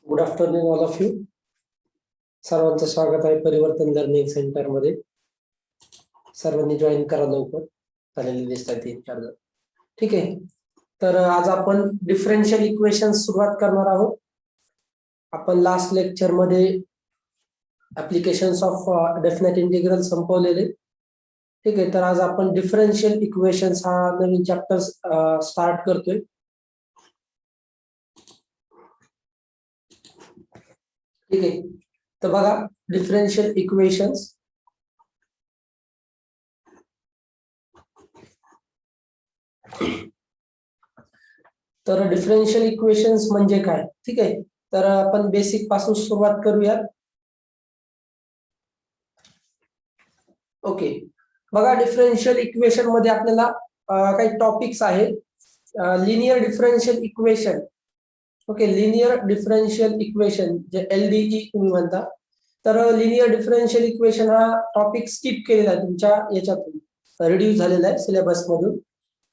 Good afternoon all of you. सर्वांचं स्वागत आहे परिवर्तन लर्निंग सेंटर मध्ये. सर्वांनी जॉईन करा लवकर. झालेले दिसत आहेत 3-4 जण. ठीक आहे. तर आज आपण डिफरन्शियल इक्वेशन सुरुवात करणार आहोत. आपण लास्ट लेक्चर मध्ये ऍप्लिकेशन्स ऑफ डेफिनेट इंटिग्रल संपवलेले. ठीक आहे. तर आज आपण डिफरन्शियल इक्वेशन्स हा नवीन चॅप्टर स्टार्ट करतोय. ठीक आहे. तर बघा डिफरन्शियल इक्वेशन्स तर डिफरन्शियल इक्वेशन्स म्हणजे काय. ठीक आहे. तर आपण बेसिक पासून सुरुवात करूया. ओके. बघा डिफरन्शियल इक्वेशन मध्ये आपल्याला काही टॉपिक्स आहेत. Linear differential equation. Okay. Linear differential equation जे LDE तुम्ही म्हणता. तर लिनियर डिफरन्शियल इक्वेशन हा टॉपिक स्किप केलेला आहे तुमच्या याच्यातून, रिड्यूस झालेला आहे सिलेबस मधून.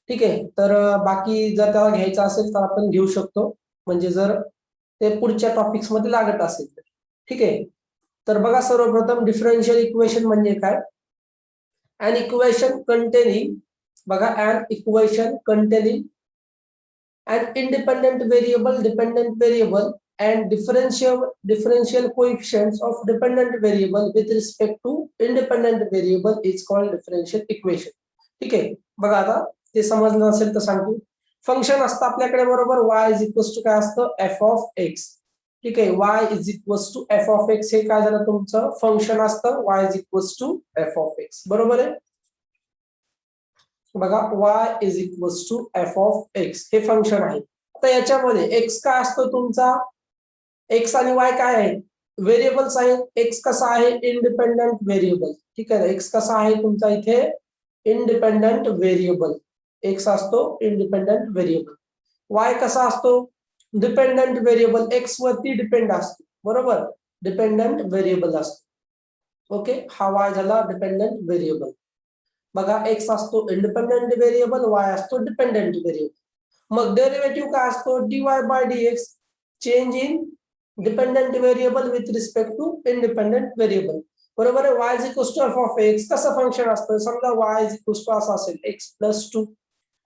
ठीक आहे. तर बाकी जर त्याला घ्यायचं असेल तर आपण घेऊ शकतो, म्हणजे जर ते पुढच्या टॉपिक्स मध्ये लागत असेल तर. ठीक आहे. तर बघा सर्वप्रथम डिफरन्शियल इक्वेशन म्हणजे काय. an equation containing बघा an equation containing an independent variable and differential coefficients of dependent variable with respect to independent variable is called differential equation. ठीक आहे. बघा आता ते समजलं असेल तर सांगतो. फंक्शन असतं आपल्याकडे बरोबर y इज इक्वल्स टू काय असतं f ऑफ x. ठीक आहे. y is equals to f of x हे काय झालं तुमचं फंक्शन असतं y is equals to f of x. बरोबर आहे. बघा y is equals to f of x हे फंक्शन आहे. आता याच्यामध्ये x काय असतो तुमचा, x आणि y काय आहे व्हेरिएबल्स आहेत. x कसा आहे इंडिपेंडंट व्हेरिएबल. ठीक आहे. x कसा आहे तुमचा इथे इंडिपेंडंट व्हेरिएबल. x असतो इंडिपेंडंट व्हेरिएबल. y कसा असतो डिपेंडंट व्हेरिएबल. x वरती डिपेंड असतो. बरोबर. डिपेंडंट व्हेरिएबल असतो. ओके. हा y झाला डिपेंडंट व्हेरिएबल. बघा x असतो इंडिपेंडंट व्हेरिएबल, y असतो डिपेंडंट व्हेरिएबल. मग डेरिव्हेटिव्ह काय असतो dy/dx change in dependent variable with respect to independent variable. बरोबर आहे. y is equals to f of x कसं फंक्शन असतं. समजा y इज इक्वल्स टू असं असेल x प्लस 2.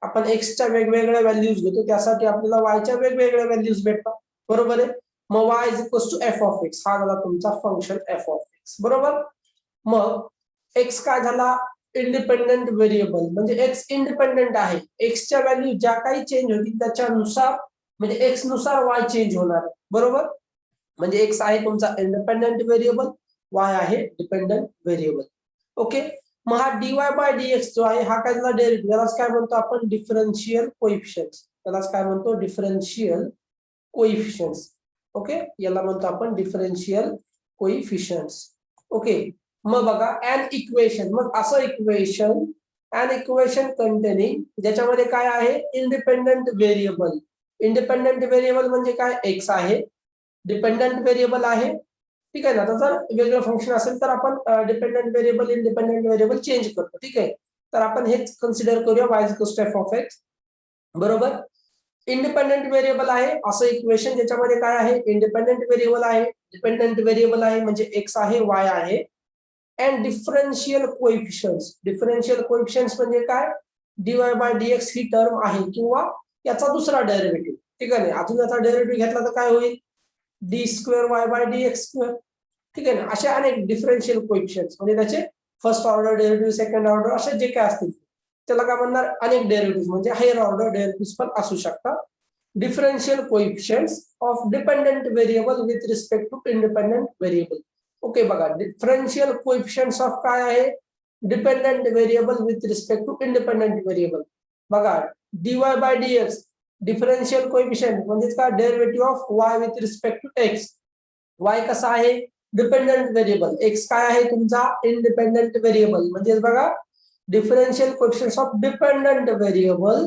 आपण x च्या वेगवेगळ्या व्हॅल्यूज घेतो, त्यासाठी आपल्याला y च्या वेगवेगळ्या व्हॅल्यूज भेटतात. बरोबर आहे. मग y is equals to f of x हा झाला तुमचा फंक्शन f ऑफ x. बरोबर. मग x काय झाला इंडिपेंडंट व्हेरिएबल, म्हणजे x इंडिपेंडंट आहे. x च्या व्हॅल्यू ज्या काही चेंज होतील त्याच्यानुसार, म्हणजे x नुसार y चेंज होणार. बरोबर. म्हणजे x आहे तुमचा इंडिपेंडंट व्हेरिएबल, y आहे डिपेंडंट व्हेरिएबल. ओके. मग हा dy/dx जो आहे हा काय झाला डेरिव्हेटिव्ह. यालाच काय म्हणतो आपण डिफरन्शियल कोएफिशियंट्स. यालाच काय म्हणतो डिफरन्शियल कोएफिशियंट्स. ओके. याला म्हणतो आपण डिफरन्शियल कोएफिशियंट्स. ओके. मग बघा an इक्वेशन. मग असं इक्वेशन an इक्वेशन कंटेनिंग ज्याच्यामध्ये काय आहे इंडिपेंडंट व्हेरिएबल. इंडिपेंडंट व्हेरिएबल म्हणजे काय x आहे डिपेंडंट व्हेरिएबल आहे. ठीक आहे ना. तर जर वेगळं फंक्शन असेल तर आपण dependent variable independent variable change करतो. ठीक आहे. तर आपण हेच कन्सिडर करूया y is equals to f of x. बरोबर. इंडिपेंडंट व्हेरिएबल आहे असं इक्वेशन ज्याच्यामध्ये काय आहे इंडिपेंडंट व्हेरिएबल आहे, डिपेंडंट व्हेरिएबल आहे म्हणजे x आहे y आहे. And differential coefficients. Differential coefficients म्हणजे काय dy/dx ही टर्म आहे किंवा याचा दुसरा डेरिव्हेटिव्ह. ठीक आहे. अजून याचा डेरिव्हेटिव्ह घेतला तर काय होईल d²y/dx². ठीक आहे ना. असे अनेक डिफरन्शियल कोएफिशियंट्स म्हणजे त्याचे first order derivative, second order असे जे काय असतील त्याला काय म्हणणार अनेक डेरिव्हेटिव्ह, म्हणजे हायर ऑर्डर डेरिव्हेटिव्ह पण असू शकतात. Differential coefficients of dependent variable with respect to independent variable. Okay. बघा डिफरन्शियल कोएफिशियंट्स ऑफ काय आहे dependent variable with respect to independent variable. बघा dy/dx डिफरन्शियल कोएफिशियंट म्हणजे काय derivative of y with respect to x. y कसा आहे dependent variable, x काय आहे तुमचा इंडिपेंडंट व्हेरिएबल. म्हणजे बघा differential coefficients of dependent variable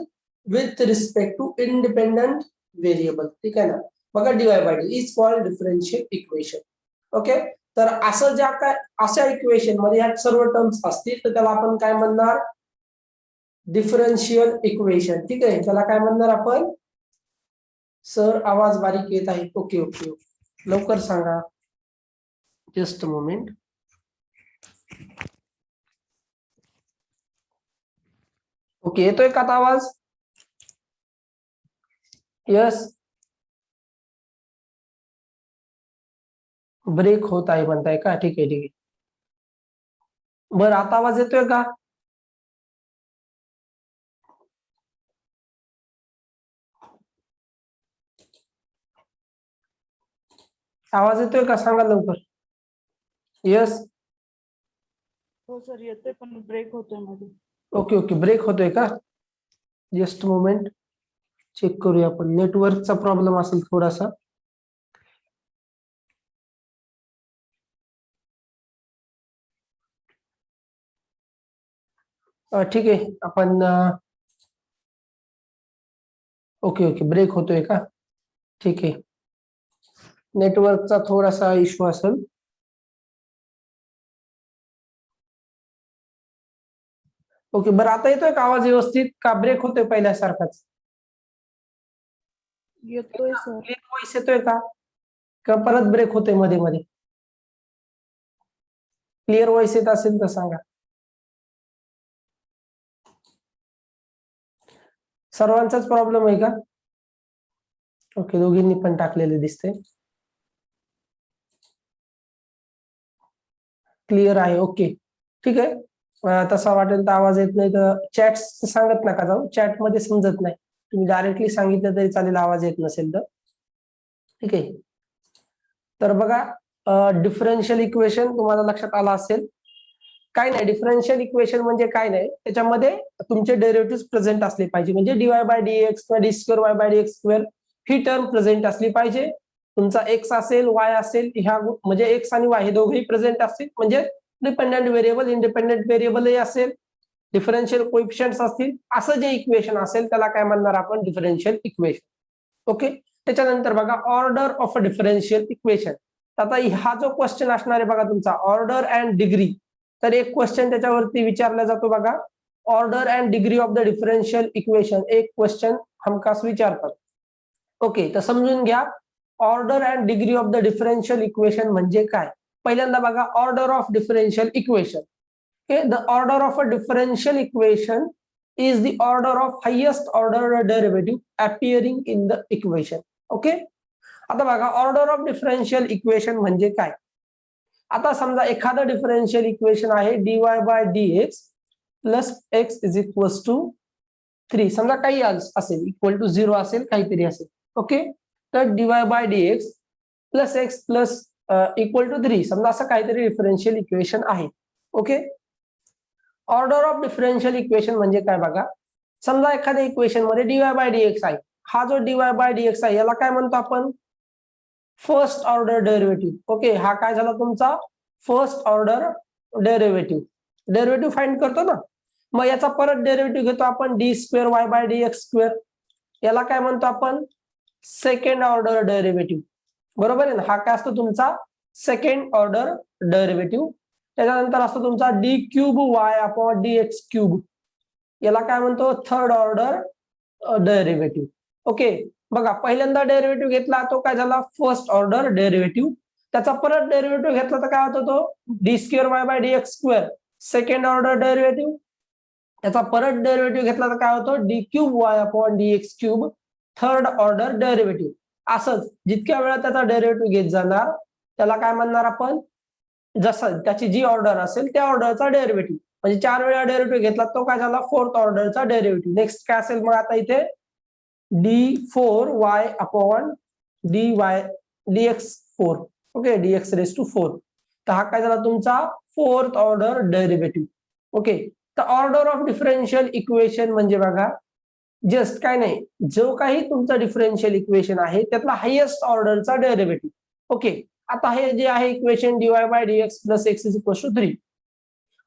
with respect to independent variable. ठीक आहे ना. बघा dy/dx is called differential equation. Okay. तर असं ज्या काय अशा इक्वेशन मध्ये ह्या सर्व टर्म्स असतील तर त्याला आपण काय म्हणणार डिफरन्शियल इक्वेशन. ठीक आहे. त्याला काय म्हणणार आपण. सर आवाज बारीक येत आहे. Okay okay okay. लवकर सांगा. Just moment. ओके, येतोय का आता आवाज? यस. ब्रेक होत आहे म्हणताय का? ठीक आहे ठीक आहे. बरं, आता आवाज येतोय का? आवाज येतोय का? सांगा लवकर. यस. हो सर येतोय, पण ब्रेक होतोय मध्ये. ओके ओके, ब्रेक होतोय का? जस्ट मोमेंट, चेक करूया आपण. नेटवर्कचा प्रॉब्लेम असेल थोडासा. ठीक आहे, आपण ओके ओके, ब्रेक होतोय का? ठीक आहे, नेटवर्कचा थोडासा इश्यू असेल. ओके, बरं आता येतोय का आवाज व्यवस्थित, का ब्रेक होतोय पहिल्यासारखाच? येतोय सर. क्लिअर व्हॉइस येतोय का परत ब्रेक होतोय मध्ये मध्ये? क्लिअर व्हॉइस येत असेल तर सांगा. सर्वांचाच प्रॉब्लेम आहे का? ओके, दोघींनी पण टाकलेले दिसते. क्लिअर आहे. ओके ठीक आहे. तसा वाटेल तर आवाज येत नाही तर चॅट सांगत नका जाऊ, चॅट मध्ये समजत नाही. तुम्ही डायरेक्टली सांगितलं तरी चालेल आवाज येत नसेल तर. ठीक आहे, तर बघा, डिफरन्शियल इक्वेशन तुम्हाला लक्षात आला असेल. काय नाही, डिफरन्शियल इक्वेशन म्हणजे काय नाही, त्याच्यामध्ये तुमचे डेरिव्हेटिव्ह प्रेझेंट असले पाहिजे. म्हणजे dy बाय dx किंवा d square y by dx square ही टर्म प्रेझेंट असली पाहिजे. तुमचा x असेल y असेल, ह्या म्हणजे x आणि y हे दोघेही प्रेझेंट असतील, म्हणजे डिपेंडंट व्हेरिएबल इंडिपेंडंट व्हेरिएबलही असेल, डिफरन्शियल कोएफिशियंट्स असतील, असं जे इक्वेशन असेल त्याला काय म्हणणार आपण? Differential equation. ओके, त्याच्यानंतर बघा, order of a differential equation. आता हा जो क्वेश्चन असणार आहे बघा तुमचा, ऑर्डर अँड डिग्री. तर एक क्वेश्चन त्याच्यावरती विचारला जातो बघा, order and degree of the differential equation. एक क्वेश्चन हमखास विचारतात. ओके, तर समजून घ्या, order and degree of the differential equation म्हणजे काय. पहिल्यांदा बघा, order of differential equation. Okay, the order of a differential equation is the order of highest order derivative appearing in the equation. Okay, आता बघा, order of differential equation म्हणजे काय. आता समजा एखादं डिफरन्शियल इक्वेशन आहे dy by dx plus x is equals to 3. समजा काही असेल, इक्वल टू 0 असेल, काहीतरी असेल. ओके, तर dy by dx plus x plus equal to 3, समजा असं काहीतरी डिफरन्शियल इक्वेशन आहे. Okay, order of differential equation म्हणजे काय बघा, समजा एखाद्या इक्वेशन मध्ये dy बाय dx आहे. हा जो dy बाय dx आहे याला काय म्हणतो आपण? First order derivative. ओके, हा काय झाला तुमचा? First order derivative. Derivative find करतो ना, मग याचा परत डेरिव्हेटिव्ह घेतो आपण D square y by d x square. याला काय म्हणतो आपण? Second order derivative. बरोबर आहे ना, हा काय असतो तुमचा? Second order derivative. त्याच्यानंतर असतो तुमचा D cube Y upon D x cube. याला काय म्हणतो? Third order derivative. ओके, बघा, पहिल्यांदा डेरिव्हेटिव्ह घेतला तो काय झाला? First order derivative. त्याचा परत डेरिव्हेटिव्ह घेतला तर काय होतो? तो D square y by d x square, second order derivative. त्याचा परत डेरिव्हेटिव्ह घेतला तर काय होतो? D cube Y upon D x cube, third order derivative. असंच जितक्या वेळा त्याचा डेरिव्हेटिव्ह घेत जाणार त्याला काय म्हणणार आपण? जसं त्याची जी ऑर्डर असेल त्या ऑर्डरचा डेरिव्हेटिव्ह. म्हणजे 4 वेळा डेरिव्हेटिव्ह घेतला तो काय झाला? फोर्थ ऑर्डरचा डेरिव्हेटिव्ह. नेक्स्ट काय असेल मग आता इथे? d4y upon dy dx4. Okay, dx raise to 4. तर हा काय झाला तुमचा? Fourth order derivative. ओके, तर ऑर्डर ऑफ डिफरन्शियल इक्वेशन म्हणजे बघा, जस्ट काय नाही, जो काही तुमचा डिफरन्शियल इक्वेशन आहे त्यातला हायेस्ट ऑर्डरचा डेरिव्हेटिव्ह. ओके, आता हे जे आहे equation dy by dx plus x is equal to 3.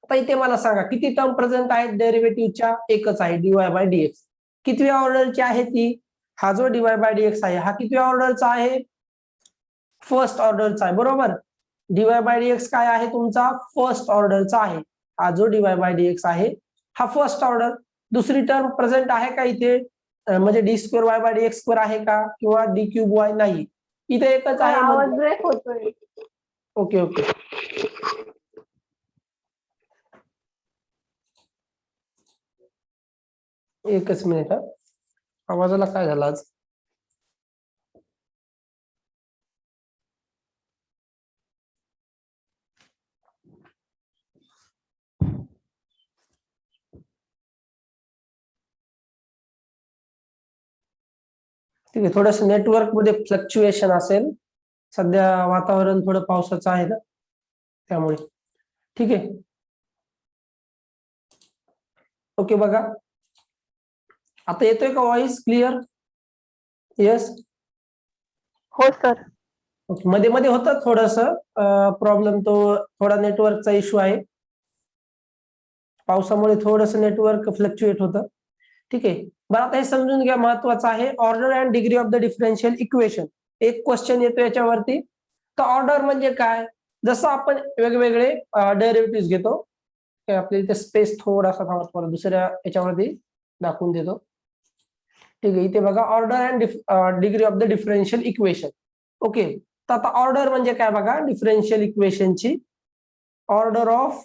आता इथे मला सांगा किती टर्म प्रेझेंट आहेत डेरिव्हेटिव्हच्या? एकच आहे, dy बाय dx. कितव्या ऑर्डरची आहे ती? हा जो dy बाय dx आहे हा कितव्या ऑर्डरचा आहे? फर्स्ट ऑर्डरचा आहे, बरोबर. dy बाय dx काय आहे तुमचा? फर्स्ट ऑर्डरचा आहे. हा जो dy बाय dx आहे हा फर्स्ट ऑर्डर. दुसरी टर्म प्रेझेंट आहे का इथे? म्हणजे D square y by d x square आहे का? किंवा डी क्यूब वाय? नाही. इथे एकच आहे आवाज ब्रेक होतोय. ओके ओके एकच मिनिट हा. आवाजाला काय झालं आज? ठीक आहे, थोडस नेटवर्क मध्ये फ्लक्च्युएशन असेल, सध्या वातावरण थोडं पावसाचं आहे ना, त्यामुळे. ठीक आहे, ओके. बघा आता येतोय का व्हॉइस क्लिअर? येस. हो सर. ओके, मध्ये मध्ये होतं थोडस प्रॉब्लेम, तो थोडा नेटवर्कचा इश्यू आहे. पावसामुळे थोडस नेटवर्क फ्लक्च्युएट होतं. ठीक आहे, बरं आता हे समजून घ्या, महत्वाचं आहे order and degree of the differential equation. एक क्वेश्चन येतो याच्यावरती. तर ऑर्डर म्हणजे काय? जसं आपण वेगवेगळे डेरिव्हेटिव्ह घेतो. आपल्या इथे स्पेस थोडासा थांबा, दुसऱ्या याच्यावरती दाखवून देतो. ठीक आहे, इथे बघा order and degree of the differential equation. Okay, तर आता ऑर्डर म्हणजे काय बघा, डिफरन्शियल इक्वेशनची ऑर्डर ऑफ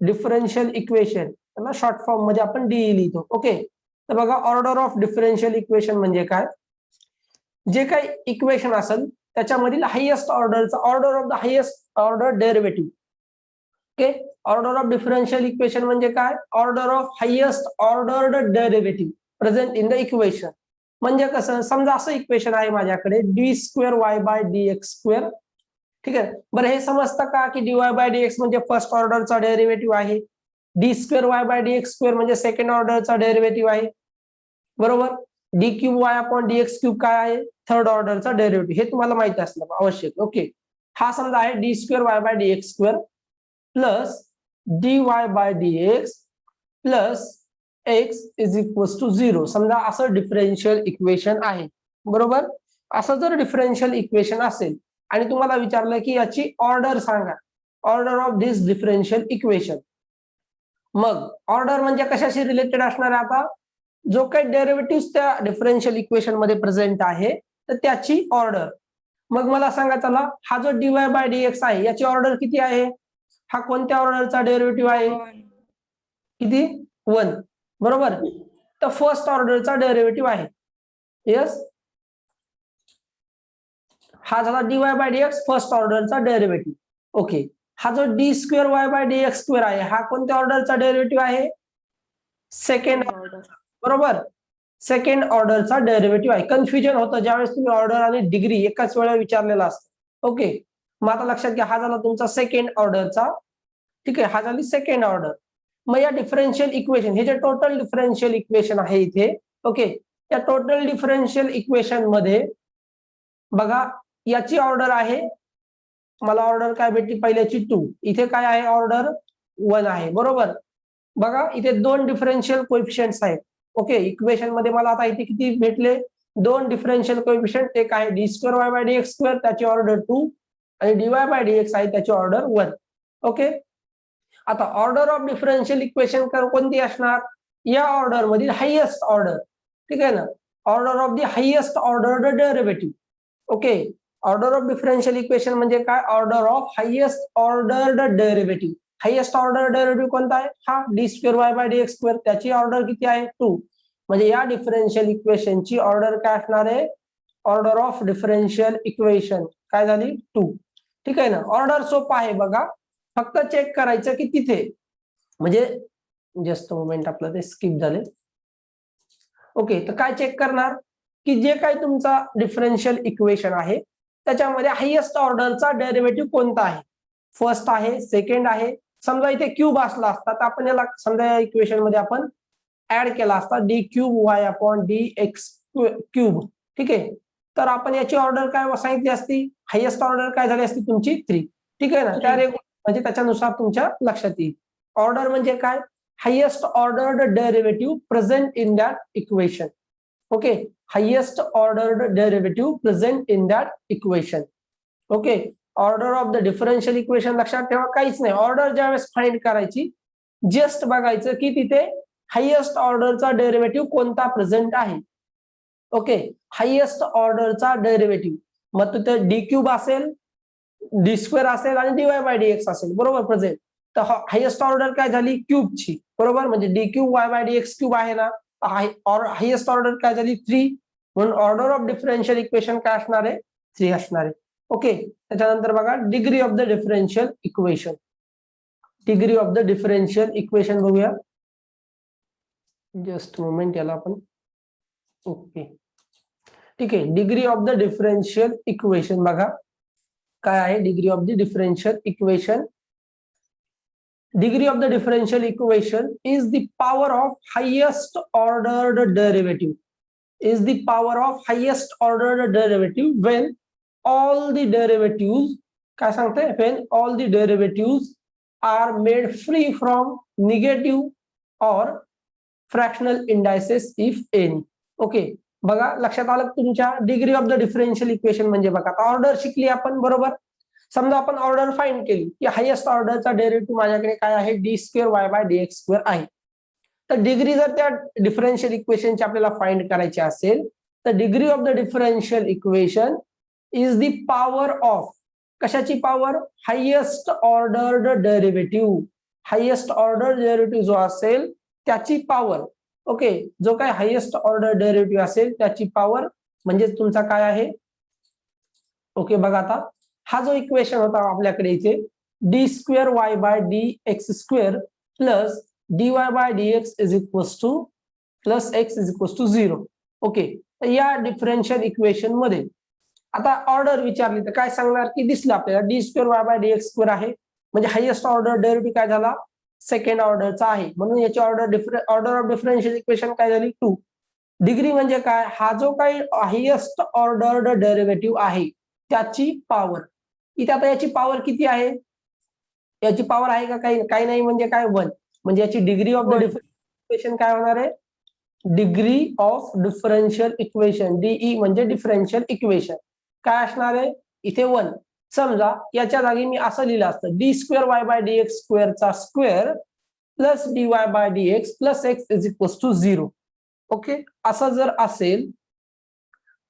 डिफरन्शियल इक्वेशन, त्याला शॉर्ट फॉर्म मध्ये आपण डीई लिहितो. ओके, तर बघा ऑर्डर ऑफ डिफरन्शियल इक्वेशन म्हणजे काय? जे काही इक्वेशन असेल त्याच्यामधील हायेस्ट ऑर्डरचा order of the highest order derivative. Okay, order of differential equation म्हणजे काय? Order of highest ordered derivative present in the equation. म्हणजे कसं, समजा असं इक्वेशन आहे माझ्याकडे d²y/dx². ठीक आहे, बरं हे समजतं का की dy/dx म्हणजे फर्स्ट ऑर्डरचा डेरिव्हेटिव्ह आहे, d²y/dx² म्हणजे सेकंड ऑर्डरचा डेरिव्हेटिव्ह आहे, बरोबर. d3y/dx³ काय आहे? थर्ड ऑर्डरचा डेरिव्हेटिव्ह. हे तुम्हाला माहिती असणं आवश्यक. ओके, हा समजा आहे d²y/dx² plus dy/dx plus x is equals to 0. समजा असं डिफरन्शियल इक्वेशन आहे, बरोबर. असं जर डिफरन्शियल इक्वेशन असेल आणि तुम्हाला विचारलं की याची ऑर्डर सांगा, order of this differential equation. मग ऑर्डर म्हणजे कशाशी रिलेटेड असणार आहे? आता जो काही डेरिव्हेटिव्ह त्या डिफरन्शियल इक्वेशन मध्ये प्रेझेंट आहे तर त्याची ऑर्डर. मग मला सांगा, चला हा जो dy/dx आहे याची ऑर्डर किती आहे? हा कोणत्या ऑर्डरचा डेरिव्हेटिव्ह आहे? किती? 1, बरोबर. तर फर्स्ट ऑर्डरचा डेरिव्हेटिव्ह आहे. येस, हा झाला dy/dx फर्स्ट ऑर्डरचा डेरिव्हेटिव्ह. ओके, हा जो d²y/dx² आहे हा कोणत्या ऑर्डरचा डेरिव्हेटिव्ह आहे? सेकंड ऑर्डर, बरोबर. सेकंड ऑर्डरचा डेरिव्हेटिव्ह आहे. कन्फ्युजन होतं ज्यावेळेस तुम्ही ऑर्डर आणि डिग्री एकाच वेळेला विचारलेला असतं. ओके, मग आता लक्षात घ्या, हा झाला तुमचा सेकंड ऑर्डरचा. ठीक आहे, हा झाली सेकंड ऑर्डर. मग या डिफरन्शियल इक्वेशन, हे जे टोटल डिफरन्शियल इक्वेशन आहे इथे, ओके, या टोटल डिफरन्शियल इक्वेशन मध्ये बघा याची ऑर्डर आहे, मला ऑर्डर काय भेटली? पहिल्याची 2, इथे काय आहे? ऑर्डर 1 आहे, बरोबर. बघा इथे 2 डिफरन्शियल कोएफिशियंट्स आहेत. ओके, इक्वेशन मध्ये मला आता इथे किती भेटले? 2 डिफरन्शियल कोएफिशियंट. एक आहे d²y/dx², त्याची ऑर्डर 2, आणि dy/dx आहे त्याची ऑर्डर 1. ओके, आता ऑर्डर ऑफ डिफरन्शियल इक्वेशन कोणती असणार? या ऑर्डर मधील हायेस्ट ऑर्डर. ठीक आहे ना, order of the highest ordered derivative. Okay, order of differential equation म्हणजे काय? Order of highest ordered derivative. Highest order derivative कोणता आहे? हा d²y/dx², त्याची ऑर्डर किती आहे? 2. म्हणजे या डिफरन्शियल इक्वेशनची ऑर्डर काय असणार आहे? ऑर्डर ऑफ डिफरन्शियल इक्वेशन काय झाली? 2. ठीक आहे ना, ऑर्डर सोपा आहे बघा, फक्त चेक करायचं की तिथे, म्हणजे जस्ट मोमेंट आपलं ते स्किप झाले. ओके, तर काय चेक करणार की जे काही तुमचा डिफरन्शियल इक्वेशन आहे त्याच्यामध्ये हायेस्ट ऑर्डरचा डेरिव्हेटिव्ह कोणता आहे? फर्स्ट आहे, सेकंड आहे. समजा इथे क्यूब असला असता तर आपण याला समजा या इक्वेशन मध्ये आपण ऍड केला असता d3y/dx³. ठीक आहे, तर आपण याची ऑर्डर काय सांगितली असती? हायेस्ट ऑर्डर काय झाली असती तुमची? 3. ठीक आहे ना, त्या म्हणजे त्याच्यानुसार तुमच्या लक्षात येईल. ऑर्डर म्हणजे काय? Highest ordered derivative present in that equation. Okay, highest ordered derivative present in that equation. Okay, order of the differential equation लक्षात ठेवा, काहीच नाही. ऑर्डर ज्यावेळेस फाइंड करायची, जस्ट बघायचं की तिथे हायेस्ट ऑर्डरचा डेरिव्हेटिव्ह कोणता प्रेझेंट आहे. ओके, हायेस्ट ऑर्डरचा डेरिव्हेटिव्ह मग तिथे डी क्यूब असेल, डी स्क्वेअर असेल आणि डीवाय बाय डी एक्स असेल, बरोबर प्रेझेंट. तर हायेस्ट ऑर्डर काय झाली क्यूबची, बरोबर, म्हणजे D cube Y by d x cube आहे ना, हायेस्ट ऑर्डर काय झाली 3, म्हणून ऑर्डर ऑफ डिफरन्शियल इक्वेशन काय असणार आहे 3 असणार आहे. ओके, त्याच्यानंतर बघा degree of the differential equation. Degree of the differential equation बघूया, जस्ट मोमेंट याला आपण. ओके, ठीक आहे. Degree of the differential equation बघा काय आहे. Degree of the differential equation, degree of the differential equation is the power of highest ordered derivative, is the power of highest ordered derivative when all the derivatives, काय सांगते, when all the derivatives are made free from negative or fractional indices if any. Okay, बघा लक्षात आलं तुमच्या. Degree of the differential equation म्हणजे बघा आता order शिकली आपण, बरोबर. समजा आपण ऑर्डर फाइंड केली की हायेस्ट ऑर्डरचा डेरिव्हेटिव्ह माझ्याकडे काय आहे D square y by d x square आहे. तर डिग्री जर त्या डिफरन्शियल इक्वेशनची आपल्याला फाइंड करायची असेल तर degree of the differential equation is the power of, कशाची power, highest ordered derivative. Highest order derivative जो असेल त्याची पॉवर. ओके, जो काय हायेस्ट ऑर्डर डेरिव्हेटिव्ह असेल त्याची पॉवर म्हणजे तुमचा काय आहे. ओके, बघा आता हा जो इक्वेशन होता आपल्याकडे इथे d square y by d x square plus d y by d x is equals to plus x is equals to 0. Okay, तर या डिफरन्शियल इक्वेशन मध्ये आता ऑर्डर विचारली तर काय सांगणार की दिसलं आपल्याला D square y by d x square आहे, म्हणजे हायेस्ट ऑर्डर डेरिव्हेटिव्ह काय झाला सेकंड ऑर्डरचा आहे, म्हणून याची ऑर्डर ऑफ डिफरन्शियल इक्वेशन काय झाली 2. डिग्री म्हणजे काय, हा जो काही हायेस्ट ऑर्डर डेरिव्हेटिव्ह आहे त्याची पॉवर. इथे आता याची पॉवर किती आहे, याची पॉवर आहे का काही नाही, म्हणजे काय 1, म्हणजे याची degree of the differential equation काय होणार आहे, degree of differential equation, DE म्हणजे डिफरन्शियल इक्वेशन काय असणार आहे इथे 1. समजा याच्या जागी मी असं लिहिलं असतं d square y by d x स्क्वेअरचा square plus d y by d x plus x is equals to 0. Okay, असं जर असेल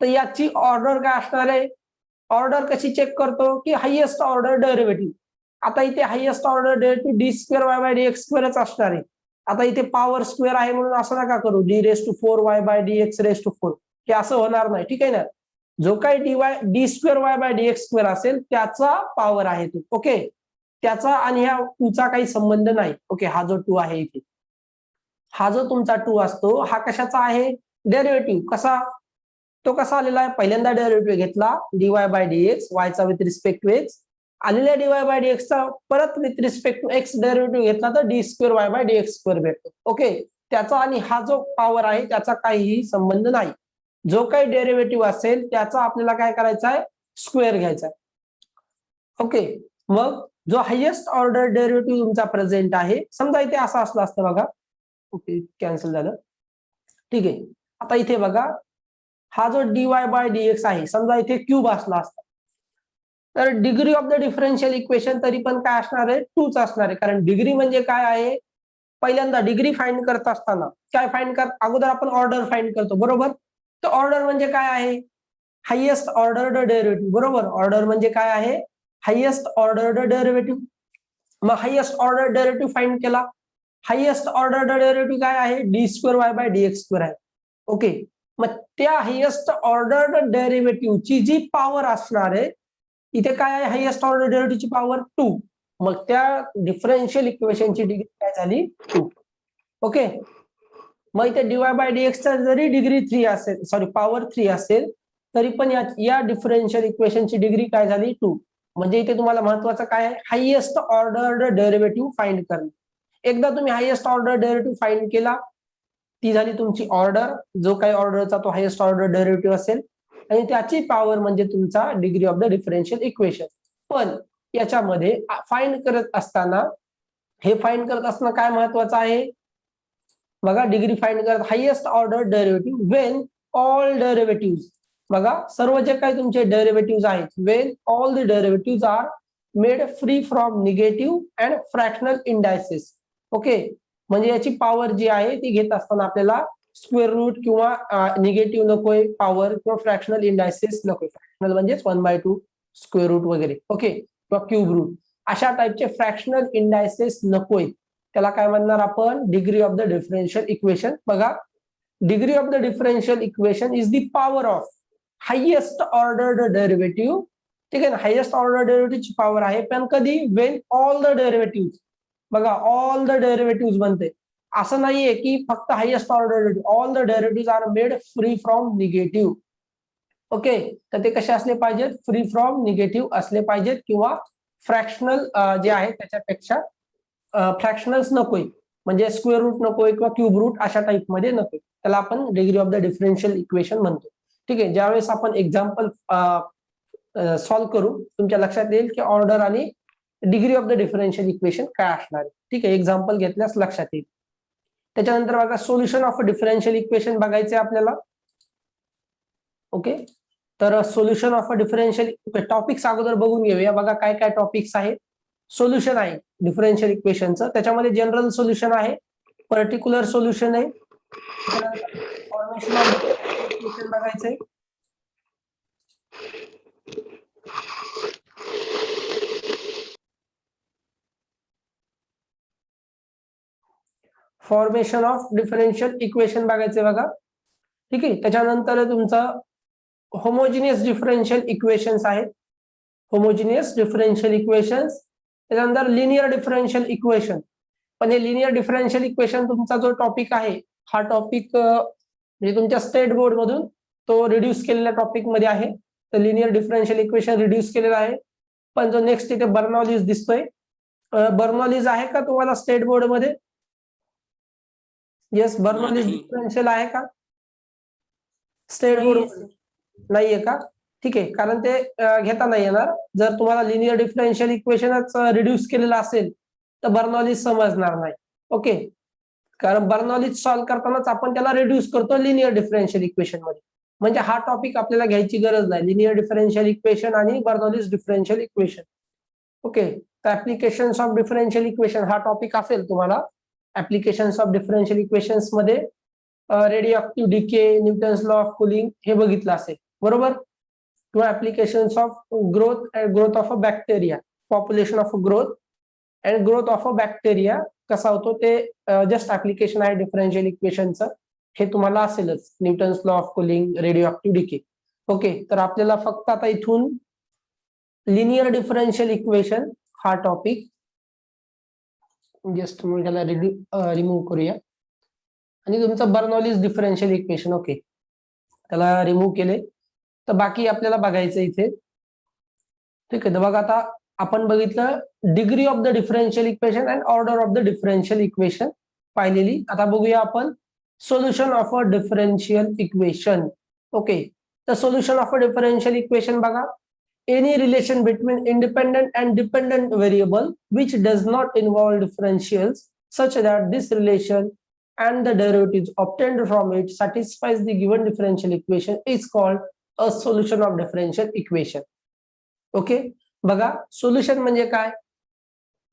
तर याची ऑर्डर काय असणार आहे. ऑर्डर कशी चेक करतो की हायेस्ट ऑर्डर डेरिव्हेटिव्ह. आता इथे highest order derivative d square y by d x स्क्वेअरच असणार आहे. आता इथे पॉवर स्क्वेअर आहे म्हणून असं नका करू d raise to 4 y by d x raise to 4, हे असं होणार नाही, ठीक आहे ना. जो काही D square y by d x square असेल त्याचा पॉवर आहे तो. ओके, त्याचा आणि ह्या 2चा काही संबंध नाही. ओके, हा जो 2 आहे इथे, हा जो तुमचा 2 असतो हा कशाचा आहे डेरिव्हेटिव्ह. कसा, तो कसा आलेला आहे, पहिल्यांदा डेरिव्हेटिव्ह घेतला डीवाय बाय डी एक्स वायचा विथ रिस्पेक्ट टू एक्स, आलेल्या डीवाय बाय डी एक्सचा परत with respect to x derivative घेतला तर d square y by d x square भेटतो. ओके, त्याचा आणि हा जो पॉवर आहे त्याचा काहीही संबंध नाही. जो काही डेरिव्हेटिव्ह असेल त्याचा आपल्याला काय करायचा आहे स्क्वेअर घ्यायचा आहे. ओके, मग जो हायेस्ट ऑर्डर डेरिव्हेटिव्ह तुमचा प्रेझेंट आहे, समजा इथे असं असलं असतं बघा. ओके, कॅन्सल झालं, ठीक आहे. आता इथे बघा हा जो डीवाय बाय डी एक्स आहे समजा इथे क्यूब असला असता तर degree of the differential equation तरी पण काय असणार आहे 2च असणार आहे. कारण डिग्री म्हणजे काय आहे, पहिल्यांदा डिग्री फाइंड करत असताना काय फाइंड कर, अगोदर आपण ऑर्डर फाइंड करतो, बरोबर. तर ऑर्डर म्हणजे काय आहे हायेस्ट ऑर्डर्ड डेरिव्हेटिव्ह, बरोबर. ऑर्डर म्हणजे काय आहे हायेस्ट ऑर्डर्ड डेरिव्हेटिव्ह. मग हायेस्ट ऑर्डर डेरिव्हेटिव्ह फाइंड केला, हायेस्ट ऑर्डर डेरिव्हेटिव्ह काय आहे D square y by d x square आहे. ओके, मग त्या हायेस्ट ऑर्डर डेरिव्हेटिव्हची जी पॉवर असणार आहे इथे काय आहे हायेस्ट ऑर्डर डेरिव्हेटिव्हची पॉवर 2, मग त्या डिफरन्शियल इक्वेशनची डिग्री काय झाली 2. ओके, मग इथे डीवाय बाय डी एक्सचा जरी डिग्री 3 असेल, सॉरी पॉवर 3 असेल तरी पण या डिफरन्शियल इक्वेशनची डिग्री काय झाली 2. म्हणजे इथे तुम्हाला महत्वाचं काय आहे हायेस्ट ऑर्डर डेरिव्हेटिव्ह फाइंड करणे. एकदा तुम्ही हायेस्ट ऑर्डर डेरिव्हेटिव्ह फाइंड केला ती झाली तुमची ऑर्डर, जो काही ऑर्डरचा तो हायेस्ट ऑर्डर डेरिव्हेटिव्ह असेल आणि त्याची पॉवर म्हणजे तुमचा degree of the differential equation. पण याच्यामध्ये फाइंड करत असताना काय महत्वाचं आहे बघा, डिग्री फाइंड करत highest order derivative when all derivative, बघा सर्व जे काही तुमचे डेरिव्हेटिव्ह आहेत when all the derivative are made free from negative and fractional indices. Okay, म्हणजे याची पॉवर जी आहे ती घेत असताना आपल्याला स्क्वेअर रूट किंवा निगेटिव्ह नकोय पॉवर किंवा फ्रॅक्शनल इंडायसेस नकोय. फ्रॅक्शनल म्हणजेच 1/2 स्क्वेअर रूट वगैरे ओके किंवा क्यूब रूट अशा टाइपचे फ्रॅक्शनल इंडायसेस नकोय. त्याला काय म्हणणार आपण degree of the differential equation. बघा degree of the differential equation is the power of highest ordered derivative. ठीक आहे ना, हायेस्ट ऑर्डर डेरिव्हेटिव्हची पॉवर आहे पण कधी वेन ऑल द डेरिव्हेटिव्ह. बघा ऑल द डेरिव्हेटिव्ह बनते असं नाहीये की फक्त highest order derivative. All the derivative are made free from negative. Okay तर ते कसे असले पाहिजेत फ्री फ्रॉम निगेटिव्ह असले पाहिजेत किंवा फ्रॅक्शनल जे आहे त्याच्यापेक्षा फ्रॅक्शनल्स नकोय म्हणजे स्क्वेअर रूट नकोय किंवा क्यूब रूट अशा टाइप मध्ये नकोय. त्याला आपण degree of the differential equation म्हणतो. ठीक आहे ज्यावेळेस आपण एक्झाम्पल सॉल्व्ह करू तुमच्या लक्षात येईल की ऑर्डर आणि degree of the differential equation काय असणार आहे. ठीक आहे एक्झाम्पल घेतल्यास लक्षात येईल. त्याच्यानंतर बघा सोल्युशन ऑफ डिफरन्शियल इक्वेशन बघायचे आपल्याला. ओके तर solution of a differential topics अगोदर बघून घेऊया. बघा काय काय टॉपिक्स आहेत. सोल्युशन आहे डिफरन्शियल इक्वेशनचं त्याच्यामध्ये जनरल सोल्युशन आहे पर्टिक्युलर सोल्युशन आहे फॉर्मेशन ऑफ इक्वेशन बघायचंय. फॉर्मेशन ऑफ डिफरन्शियल इक्वेशन बघायचे बघा. ठीक आहे त्याच्यानंतर तुमचं होमोजिनियस डिफरन्शियल इक्वेशन्स आहेत. होमोजिनियस डिफरन्शियल इक्वेशन्स त्याच्यानंतर लिनियर डिफरन्शियल इक्वेशन. पण हे लिनियर डिफरन्शियल इक्वेशन तुमचा जो टॉपिक आहे हा टॉपिक म्हणजे तुमच्या स्टेट बोर्ड मधून तो रिड्यूस केलेल्या टॉपिक मध्ये आहे. तर लिनियर डिफरन्शियल इक्वेशन रिड्यूस केलेला आहे. पण जो नेक्स्ट इथे बर्नॉलिस दिसतोय बर्नॉलिस आहे का तुम्हाला स्टेट बोर्ड मध्ये. येस बर्नॉलिस डिफरन्शियल आहे का स्टेट बोर्ड नाहीये का. ठीक आहे कारण ते घेता नाही येणार. जर तुम्हाला लिनियर डिफरन्शियल इक्वेशनच रिड्यूस केलेलं असेल तर बर्नॉलिस समजणार नाही. ओके कारण बर्नॉलिस सॉल्व्ह करतानाच आपण त्याला रिड्यूस करतो लिनियर डिफरन्शियल इक्वेशन मध्ये. म्हणजे हा टॉपिक आपल्याला घ्यायची गरज नाही लिनियर डिफरन्शियल इक्वेशन आणि बर्नॉलिस डिफरन्शियल इक्वेशन. ओके तर ऍप्लिकेशन्स ऑफ डिफरन्शियल इक्वेशन हा टॉपिक असेल तुम्हाला. ऍप्लिकेशन्स ऑफ डिफरन्शियल इक्वेशन्स मध्ये radioactive decay Newton's law of cooling हे बघितलं असेल बरोबर. किंवा applications of growth of a bacteria population of growth and growth of a bacteria कसा होतो ते जस्ट ऍप्लिकेशन आहे डिफरन्शियल इक्वेशनचं. हे तुम्हाला असेलच Newton's law of cooling radioactive decay. Okay तर आपल्याला फक्त आता इथून लिनियर डिफरन्शियल इक्वेशन हा टॉपिक जस्ट त्याला रिमूव्ह करूया आणि तुमचं बर्नॉलिस डिफरन्शियल इक्वेशन ओके त्याला रिमूव्ह केले. तर बाकी आपल्याला बघायचं इथे. ठीक आहे तर बघा आता आपण बघितलं degree of the differential equation and order of the differential equation पाहिलेली. आता बघूया आपण solution of a differential equation. Okay तर solution of a differential equation बघा any relation between independent and dependent variable which does not involve differentials such that this relation and the derivatives obtained from it satisfies the given differential equation is called a solution of differential equation. Okay बघा solution म्हणजे काय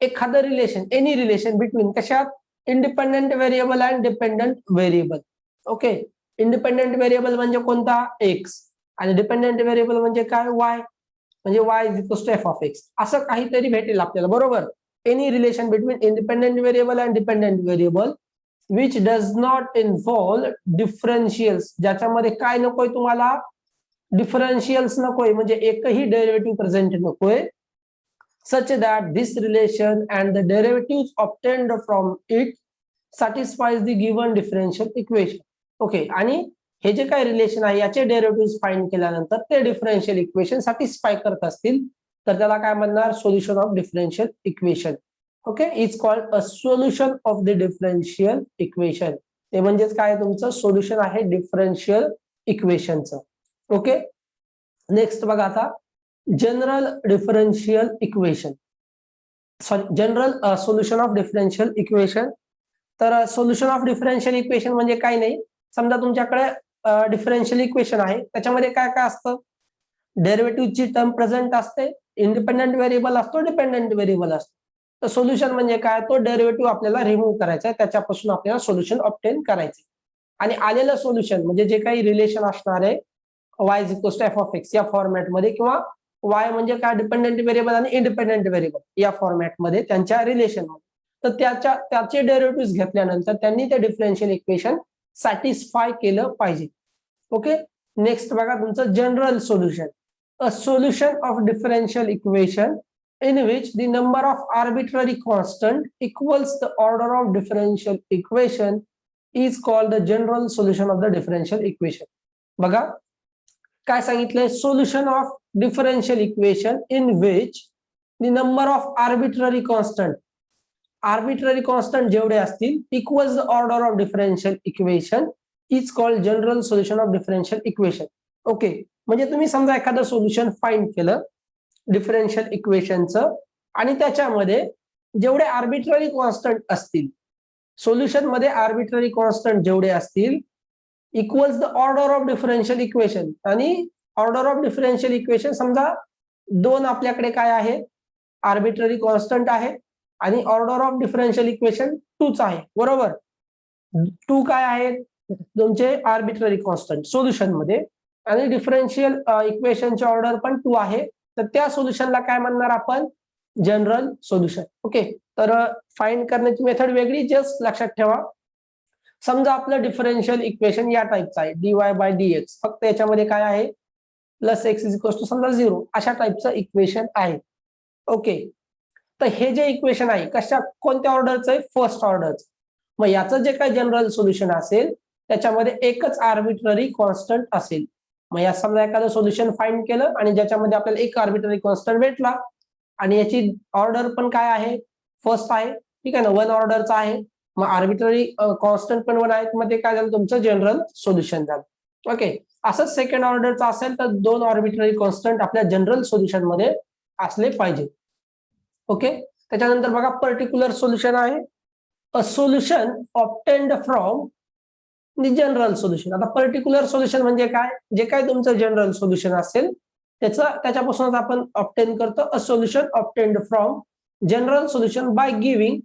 एखादं relation any relation between कशात independent variable and dependent variable. Okay independent variable म्हणजे कोणता x आणि dependent variable म्हणजे काय वाय म्हणजे y is equals to f of x असं काहीतरी भेटेल आपल्याला बरोबर. Any relation between independent variable and dependent variable which does not involve differentials ज्याच्यामध्ये काय नकोय तुम्हाला डिफरन्शियल्स नकोय म्हणजे एकही डेरिव्हेटिव्ह प्रेझेंट नकोय such that this relation and the derivatives obtained from it satisfies the given differential equation. Okay आणि हे जे काय रिलेशन आहे याचे डेरिव्हेटिव्ह फाइंड केल्यानंतर ते डिफरन्शियल इक्वेशन सॅटिस्फाय करत असतील तर त्याला काय म्हणणार solution of differential equation. Okay is called a solution of the differential equation. ते म्हणजेच काय तुमचं सोल्युशन आहे डिफरन्शियल इक्वेशनचं. ओके नेक्स्ट बघा आता general differential equation sorry general solution of differential equation. तर सोल्युशन ऑफ डिफरन्शियल इक्वेशन म्हणजे काय नाही समजा तुमच्याकडे डिफरन्शियल इक्वेशन आहे त्याच्यामध्ये काय काय असतं डेरिव्हेटिव्हची टर्म प्रेझेंट असते इंडिपेंडेंट व्हेरिएबल असतो डिपेंडेंट व्हेरिएबल असतो. तर सोल्युशन म्हणजे काय तो डेरिव्हेटिव्ह आपल्याला रिमूव्ह करायचा आहे त्याच्यापासून आपल्याला सोल्युशन ऑब्टेन करायचे. आणि आलेलं सोल्युशन म्हणजे जे काही रिलेशन असणार आहे y is equals to f of x या फॉर्मॅटमध्ये, किंवा y म्हणजे काय डिपेंडेंट व्हेरिएबल आणि इंडिपेंडेंट व्हेरिएबल या फॉर्मॅटमध्ये त्यांच्या रिलेशन मध्ये, तर त्याचे डेरिव्हेटिव्ह घेतल्यानंतर त्यांनी ते डिफरन्शियल इक्वेशन सॅटिस्फाय केलं पाहिजे. ओके, नेक्स्ट बघा तुमचं general solution. A solution of differential equation in which the number of arbitrary constant equals the order of differential equation is called the general solution of the differential equation. बघा काय सांगितलंय, solution of differential equation in which the number of arbitrary constant जेवढे असतील equals the order of differential equation is called general solution of differential equation. Okay, म्हणजे तुम्ही समजा एखादं solution find केलं डिफरन्शियल इक्वेशनचं आणि त्याच्यामध्ये जेवढे आर्बिट्ररी कॉन्स्टंट असतील, सोल्युशन मध्ये आर्बिट्ररी कॉन्स्टंट जेवढे असतील equals the order of differential equation. आणि ऑर्डर ऑफ डिफरन्शियल इक्वेशन समजा दोन आपल्याकडे काय आहे, आर्बिट्ररी कॉन्स्टंट आहे आणि ऑर्डर ऑफ डिफरन्शियल इक्वेशन 2च आहे, बरोबर. 2 काय आहेत तुमचे आर्बिट्ररी कॉन्स्टंट सोल्युशन मध्ये, आणि डिफरन्शियल इक्वेशनचे ऑर्डर पण 2 आहे, तर त्या सोल्युशनला काय म्हणणार आपण, जनरल सोल्युशन. ओके, तर फाइंड करण्याची मेथड वेगळी, जस्ट लक्षात ठेवा. समजा आपलं डिफरन्शियल इक्वेशन या टाईपचं आहे dy/dx, फक्त याच्यामध्ये काय आहे plus x is equals to समजा 0, अशा टाईपचं इक्वेशन आहे. ओके, तर हे जे इक्वेशन आहे कोणत्या ऑर्डरचं आहे, फर्स्ट ऑर्डरचं. मग याचं जे काही जनरल सोल्युशन असेल त्याच्यामध्ये एकच आर्बिट्ररी कॉन्स्टंट असेल. मग या समजा एखादं सोल्युशन फाइंड केलं आणि ज्याच्यामध्ये आपल्याला एक आर्बिट्ररी कॉन्स्टंट भेटला आणि याची ऑर्डर पण काय आहे, फर्स्ट आहे, ठीक आहे ना, 1 ऑर्डरचा आहे, मग आर्बिट्ररी कॉन्स्टंट पण 1 आहेत, मग ते काय झालं तुमचं जनरल सोल्युशन झालं. ओके, असंच सेकंड ऑर्डरचा असेल तर 2 आर्बिट्ररी कॉन्स्टंट आपल्या जनरल सोल्युशन मध्ये असले पाहिजे. ओके, त्याच्यानंतर बघा पर्टिक्युलर सोल्युशन आहे, अ solution obtained from the general solution. आता पर्टिक्युलर सोल्युशन म्हणजे काय, जे काय तुमचं जनरल सोल्युशन असेल त्याच्यापासूनच आपण ऑब्टेन करतो. A solution obtained from general solution by giving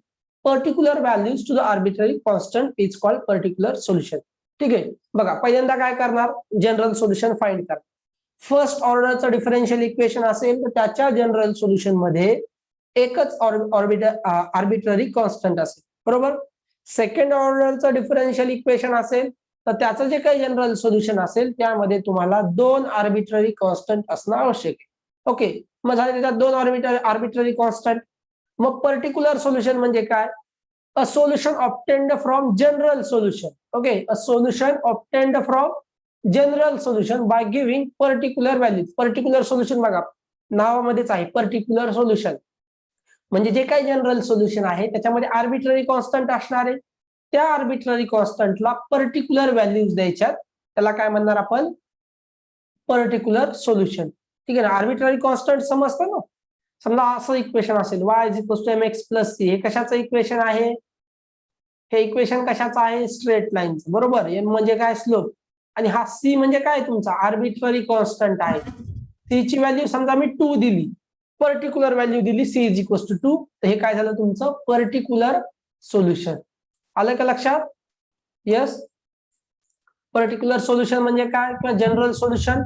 particular values to the arbitrary constant is called particular solution. ठीक आहे, बघा पहिल्यांदा काय करणार, जनरल सोल्युशन फाइंड करा. फर्स्ट ऑर्डरचं डिफरन्शियल इक्वेशन असेल तर त्याच्या जनरल सोल्युशन मध्ये एकच आर्बिट्ररी कॉन्स्टंट असेल, बरोबर. सेकंड ऑर्डरचं डिफरन्शियल इक्वेशन असेल तर त्याचं जे काही जनरल सोल्युशन असेल त्यामध्ये तुम्हाला 2 आर्बिट्ररी कॉन्स्टंट असणं आवश्यक आहे. ओके, मग झाले त्याच्यात 2 आर्बिट्ररी कॉन्स्टंट. मग पर्टिक्युलर सोल्युशन म्हणजे काय, अ solution obtained from general solution. Okay, a solution obtained from general solution by giving particular values. Particular solution बघा नावामध्येच आहे, पर्टिक्युलर सोल्युशन म्हणजे जे काही जनरल सोल्युशन आहे त्याच्यामध्ये आर्बिट्ररी कॉन्स्टंट असणार आहे, त्या आर्बिट्ररी कॉन्स्टंटला पर्टिक्युलर व्हॅल्यूज द्यायच्यात, त्याला काय म्हणणार आपण, पर्टिक्युलर सोल्युशन. ठीक आहे ना, आर्बिट्ररी कॉन्स्टंट समजतं ना. समजा असं इक्वेशन असेल y is equals to mx plus c, हे कशाचं इक्वेशन आहे, हे इक्वेशन कशाचं आहे, स्ट्रेट लाईनचं, बरोबर. m म्हणजे काय, स्लोप, आणि हा c म्हणजे काय तुमचा आर्बिट्ररी कॉन्स्टंट आहे. c ची व्हॅल्यू समजा मी 2 दिली, पर्टिक्युलर व्हॅल्यू दिली c इज इक्वल्स टू 2, तर हे काय झालं तुमचं पर्टिक्युलर सोल्युशन. आलं का लक्षात, यस. पर्टिक्युलर सोल्युशन म्हणजे काय किंवा जनरल सोल्युशन,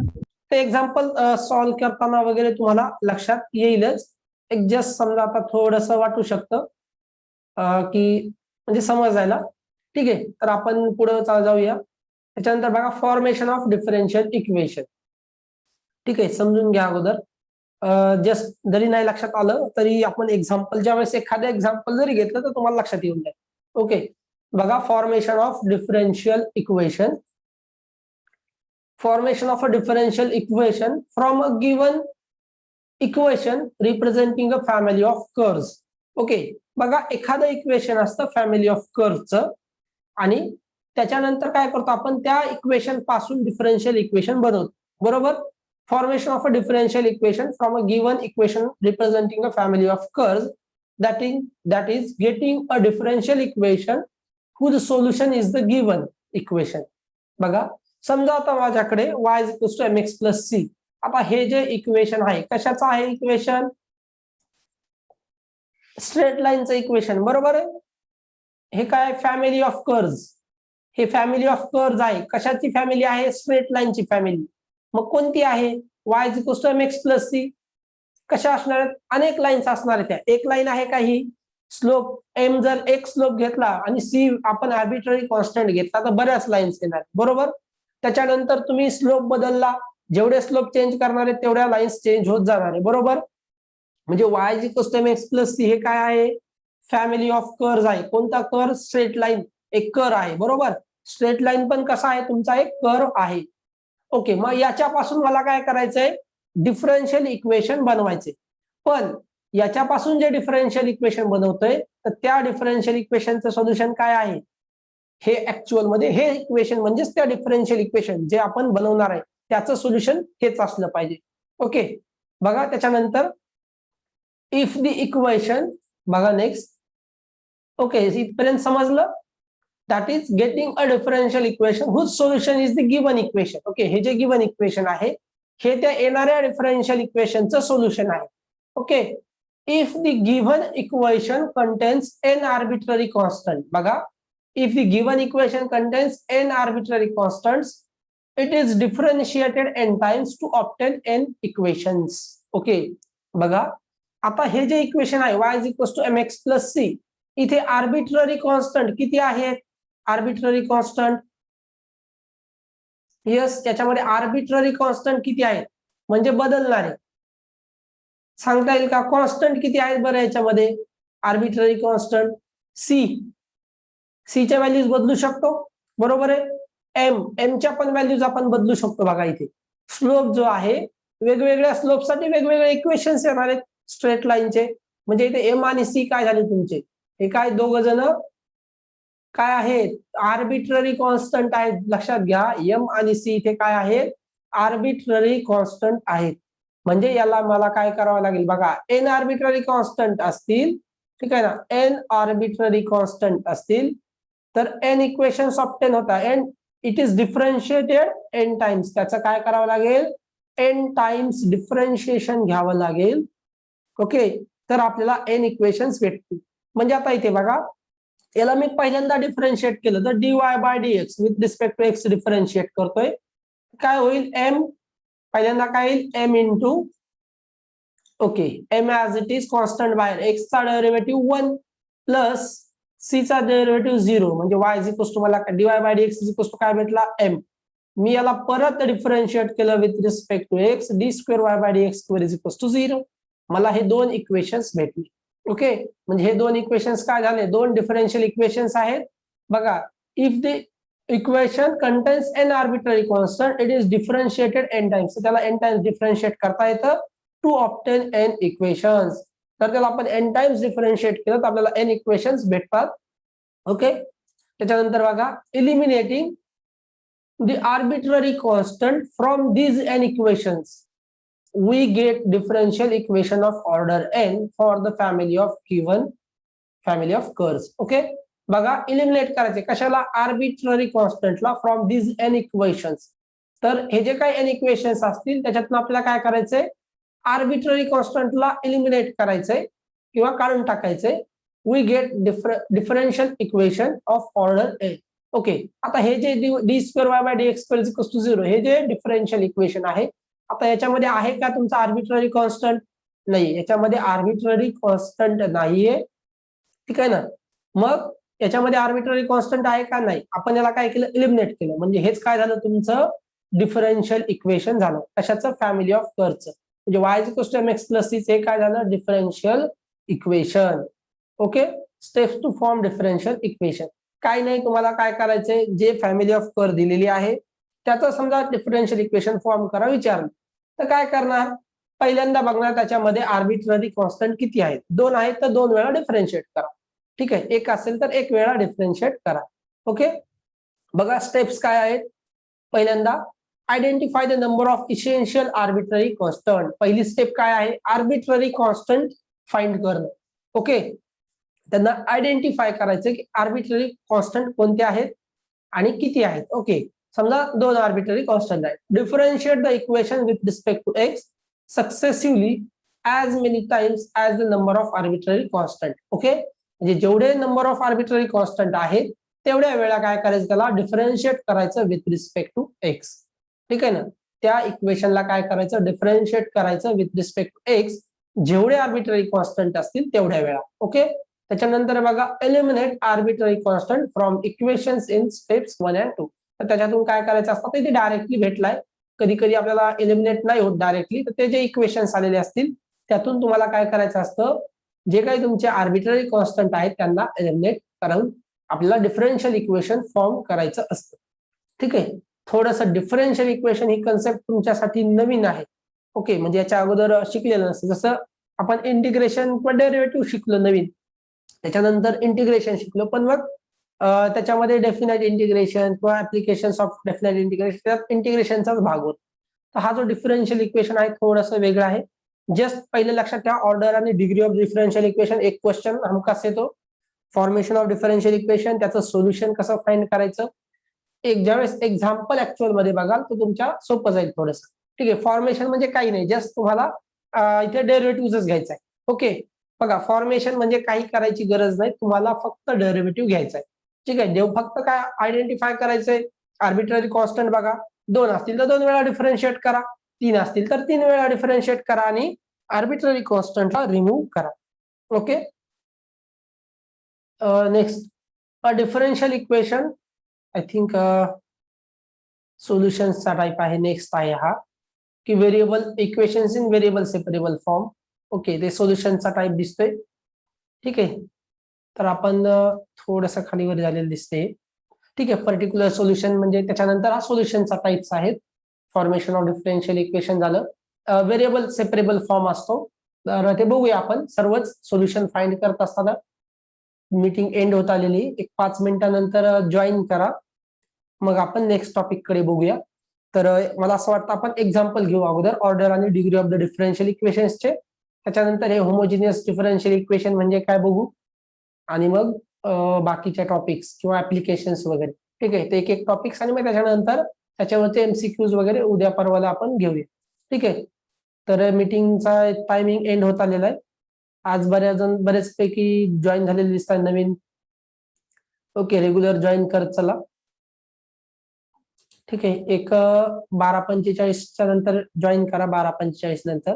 ते एक्झाम्पल सॉल्व्ह करताना वगैरे तुम्हाला लक्षात येईलच. एक जस्ट समजा आता थोडस वाटू शकतं की म्हणजे समजायला. ठीक आहे, तर आपण पुढे जाऊया. त्याच्यानंतर बघा फॉर्मेशन ऑफ डिफरन्शियल इक्वेशन. ठीक आहे, समजून घ्या अगोदर. जस्ट जरी नाही लक्षात आलं तरी आपण एक्झाम्पल ज्यावेळेस एखादं एक्झाम्पल जरी घेतलं तर तुम्हाला लक्षात येऊन जाईल. ओके, बघा formation of differential equation. Formation of a differential equation from a given equation representing a family of curves. ओके, बघा एखादं इक्वेशन असतं फॅमिली ऑफ कर्वचं आणि त्याच्यानंतर काय करतो आपण, त्या इक्वेशन पासून डिफरन्शियल इक्वेशन बनवतो, बरोबर. Formation of a differential equation from a given equation representing a family of curves that is getting a differential equation whose solution is the given equation. बघा समजा आता माझ्याकडे y is equals to mx plus c. आता हे जे equation आहे कशाचं आहे, इक्वेशन स्ट्रेट लाईनचं इक्वेशन, बरोबर आहे. हे काय, फॅमिली ऑफ कर्व्स. हे फॅमिली ऑफ कर्व्ह आहे. कशाची फॅमिली आहे? स्ट्रेट लाईनची फॅमिली. मग कोणती आहे? y is equals to mx plus c. कशा असणार आहेत? अनेक लाईन्स असणार आहेत. त्या एक लाईन आहे का ही? स्लोप एम जर एक स्लोप घेतला आणि सी आपण आर्बिट्ररी कॉन्स्टंट घेतला तर बऱ्याच लाईन्स येणार, बरोबर. त्याच्यानंतर तुम्ही स्लोप बदलला, जेवढे स्लोप चेंज करणार आहेत तेवढ्या लाईन्स चेंज होत जाणार आहे, बरोबर. म्हणजे y is equals to mx plus c हे काय आहे? फॅमिली ऑफ कर्व्ह आहे. कोणता कर्व्ह? Straight line. एक कर्व्ह आहे, बरोबर. स्ट्रेट लाईन पण कसा आहे? तुमचा एक कर्व्ह आहे. ओके, मग याच्यापासून मला काय करायचंय? डिफरन्शियल इक्वेशन बनवायचे. पण याच्यापासून जे डिफरन्शियल इक्वेशन बनवतोय तर त्या डिफरन्शियल इक्वेशनचं सोल्युशन काय आहे? हे ऍक्च्युअल मध्ये हे इक्वेशन म्हणजेच त्या डिफरन्शियल इक्वेशन जे आपण बनवणार आहे त्याचं सोल्युशन हेच असलं पाहिजे. ओके, बघा त्याच्यानंतर इफ द इक्वेशन, बघा नेक्स्ट. ओके, इथपर्यंत समजलं. That is getting a differential equation whose solution is the given equation. Okay, हे जे गिवन इक्वेशन आहे हे त्या येणाऱ्या डिफरन्शियल इक्वेशनचं सोल्युशन आहे. Okay, if the given equation contains n arbitrary constant. बघा, if the given equation contains n arbitrary constants, it is differentiated n times to obtain n equations. Okay, बघा आता हे जे इक्वेशन आहे y is equals to mx plus c, इथे arbitrary constant किती आहेत? Arbitrary constant, yes, याच्यामध्ये arbitrary constant किती आहेत म्हणजे बदलणारे सांगता येईल का? कॉन्स्टंट किती आहेत बरं याच्यामध्ये? आर्बिट्ररी कॉन्स्टंट सी, सीच्या व्हॅल्यूज बदलू शकतो, बरोबर आहे. एमच्या पण व्हॅल्यूज आपण बदलू शकतो. बघा इथे स्लोप जो आहे, वेगवेगळ्या स्लोपसाठी वेगवेगळे इक्वेशन्स येणार आहेत स्ट्रेट लाईनचे. म्हणजे इथे एम आणि सी काय झाले तुमचे? हे काय दोघ जण काय आहेत? आर्बिट्ररी कॉन्स्टंट आहेत. लक्षात घ्या, एम आणि सी इथे काय आहेत? आर्बिट्ररी कॉन्स्टंट आहेत. म्हणजे याला मला काय करावं लागेल? बघा, एन आर्बिट्ररी कॉन्स्टंट असतील, ठीक आहे ना, एन आर्बिट्ररी कॉन्स्टंट असतील तर एन इक्वेशन्स ऑब्टेन होता. And it is differentiated n times. त्याचं काय करावं लागेल? एन टाइम्स डिफरन्शिएशन घ्यावं लागेल. ओके, तर आपल्याला एन इक्वेशन्स भेटतील. म्हणजे आता इथे बघा, याला मी पहिल्यांदा डिफरन्शिएट केलं तर dy by dx with respect to x differentiate करतोय. काय होईल? एम पहिल्यांदा काय येईल? M into, okay, m as it is constant बाहेर, एक्स चा डेरिव्हेटिव्ह 1 प्लस सी चा डेरिव्हेटिव्ह 0, म्हणजे y इज इक्वल्स टू मला dy by dx is equals to काय भेटला? एम. मी याला परत डिफरन्शिएट केलं with respect to x, d square y by dx square is equals to 0. मला हे दोन इक्वेशन्स भेटले. ओके, म्हणजे हे दोन इक्वेशन्स काय झाले? दोन डिफरन्शियल इक्वेशन्स आहेत. बघा, if the equation contains n arbitrary constant, it is differentiated n times. त्याला एन टाइम्स डिफरन्शिएट करता येतं टू ऑब्टेन एन इक्वेशन्स. तर त्याला आपण एन टाइम्स डिफरन्शिएट केलं तर आपल्याला एन इक्वेशन्स भेटतात. ओके, त्याच्यानंतर बघा, eliminating the arbitrary constant from these n equations we get differential equation of order n for the family of given family of curves. ओके, बघा, इलिमिनेट करायचे कशाला? आर्बिट्ररी कॉन्स्टंटला फ्रॉम these n equations. तर हे जे काही n इक्वेशन्स असतील त्याच्यातून आपल्याला काय करायचंय? आर्बिट्ररी कॉन्स्टंटला इलिमिनेट करायचंय किंवा काढून टाकायचंय. We get differential equation of order n. Okay, आता हे जे d square y by dx square equals to 0 हे जे डिफरन्शियल इक्वेशन आहे, आता याच्यामध्ये आहे का तुमचा आर्बिट्ररी कॉन्स्टंट? नाही, याच्यामध्ये आर्बिट्ररी कॉन्स्टंट नाहीये, ठीक आहे ना. मग याच्यामध्ये आर्बिट्ररी कॉन्स्टंट आहे का? नाही. आपण याला काय केलं? इलिमिनेट केलं. म्हणजे हेच काय झालं? तुमचं डिफरन्शियल इक्वेशन झालं. कशाचं? फॅमिली ऑफ कर्व्हचं. म्हणजे y is equals to mx plus c हे काय झालं? Differential equation. Okay, steps to form differential equation. काय नाही, तुम्हाला काय करायचंय? जे फॅमिली ऑफ कर्व्ह दिलेली आहे त्याचं समजा डिफरन्शियल इक्वेशन फॉर्म करा विचारलं तर काय करणार? पहिल्यांदा बघणार त्याच्यामध्ये आर्बिट्ररी कॉन्स्टंट किती आहेत. 2 आहेत तर 2 वेळा डिफरन्शिएट करा. ठीक आहे, 1 असेल तर 1 वेळा डिफरन्शिएट करा. ओके, बघा स्टेप्स काय आहेत. पहिल्यांदा identify the number of essential arbitrary constant. पहिली स्टेप काय आहे? आर्बिट्ररी कॉन्स्टंट फाइंड करणं. ओके, त्यांना आयडेंटिफाय करायचं की आर्बिट्ररी कॉन्स्टंट कोणते आहेत आणि किती आहेत. ओके, समजा 2 आर्बिट्ररी कॉन्स्टंट आहेत. Differentiate the equation with respect to x successively as many times as the number of arbitrary constant. Okay, म्हणजे जेवढे नंबर ऑफ आर्बिट्ररी कॉन्स्टंट आहेत तेवढ्या वेळा काय करायचं, त्याला डिफरन्शिएट करायचं विथ रिस्पेक्ट टू एक्स. ठीक आहे ना, त्या इक्वेशनला काय करायचं, डिफरन्शिएट करायचं विथ रिस्पेक्ट टू एक्स, जेवढे आर्बिट्ररी कॉन्स्टंट असतील तेवढ्या वेळा. ओके, त्याच्यानंतर बघा, eliminate arbitrary constant from equations in steps 1 and 2. तर त्याच्यातून काय करायचं असतं, ते डायरेक्टली भेटलाय, कधी कधी आपल्याला एलिमिनेट नाही होत डायरेक्टली, तर ते जे इक्वेशन्स आलेले असतील त्यातून तुम्हाला काय करायचं असतं, जे काही तुमचे आर्बिट्ररी कॉन्स्टंट आहेत त्यांना एलिमिनेट करून आपल्याला डिफरन्शियल इक्वेशन फॉर्म करायचं असतं. ठीक आहे, थोडंसं डिफरन्शियल इक्वेशन ही कन्सेप्ट तुमच्यासाठी नवीन आहे. ओके, म्हणजे याच्या अगोदर शिकलेलं नसतं. जसं आपण इंटिग्रेशन किंवा डेरिव्हेटिव्ह शिकलो नवीन, त्याच्यानंतर इंटिग्रेशन शिकलो, पण मग त्याच्यामध्ये डेफिनेट इंटिग्रेशन किंवा ऍप्लिकेशन्स ऑफ डेफिनेट इंटिग्रेशन, त्यात इंटिग्रेशनचाच भाग होतो. तर हा जो डिफरन्शियल इक्वेशन आहे थोडंसं वेगळा आहे. जस्ट पहिले लक्षात ठेवा, ऑर्डर आणि डिग्री ऑफ डिफरन्शियल इक्वेशन एक क्वेश्चन हमखास येतो. फॉर्मेशन ऑफ डिफरन्शियल इक्वेशन, त्याचं सोल्युशन कसं फाइंड करायचं, एक ज्यावेळेस एक्झाम्पल ऍक्च्युअल मध्ये बघाल तर तुमच्या सोपं जाईल थोडंसं. ठीक आहे, फॉर्मेशन म्हणजे काही नाही, जस्ट तुम्हाला इथे डेरिव्हेटिव्हच घ्यायचा आहे. ओके, बघा, फॉर्मेशन म्हणजे काही करायची गरज नाही, तुम्हाला फक्त डेरिव्हेटिव्ह घ्यायचा आहे. ठीक आहे, देव फक्त काय आयडेंटिफाय करायचंय, आर्बिट्ररी कॉन्स्टंट बघा, 2 असतील तर 2 वेळा डिफरन्शिएट करा, 3 असतील तर 3 वेळा डिफरन्शिएट करा आणि आर्बिट्ररी कॉन्स्टंटला रिमूव्ह करा. Okay, next, differential equation, I think सोल्युशन्सचा टाईप आहे. नेक्स्ट आहे हा की variable equations in variable separable form. Okay, ते सोल्युशनचा टाईप दिसतोय. ठीक आहे, तर आपण थोडंसं खालीवर झालेलं दिसते. ठीक आहे, पर्टिक्युलर सोल्युशन म्हणजे त्याच्यानंतर हा सोल्युशनचा टाईप्स आहेत. फॉर्मेशन ऑफ डिफरन्शियल इक्वेशन झालं, व्हेरिएबल सेपरेबल फॉर्म असतो. तर ते बघूया आपण सर्वच सोल्युशन फाइंड करत असताना. मीटिंग एंड होत आलेली, एक 5 मिनिटानंतर जॉईन करा, मग आपण नेक्स्ट टॉपिक कडे बघूया. तर मला असं वाटतं आपण एक्झाम्पल घेऊ अगोदर, ऑर्डर आणि डिग्री ऑफ द डिफरन्शियल इक्वेशन्सचे. त्याच्यानंतर हे होमोजिनियस डिफरन्शियल इक्वेशन म्हणजे काय बघू, आणि मग बाकीच्या टॉपिक्स किंवा ऍप्लिकेशन्स वगैरे. ठीक आहे, ते एक एक टॉपिक्स, आणि मग त्याच्यानंतर त्याच्यावरचे एमसीक्यूज वगैरे उद्या परवाला आपण घेऊया. ठीक आहे, तर मीटिंगचा टायमिंग एंड होत आलेला आहे. आज बरेचपैकी जॉईन झालेले दिसतात नवीन. ओके, रेग्युलर जॉईन करत चला. ठीक आहे, एक 12:45 नंतर जॉईन करा, 12:45 नंतर.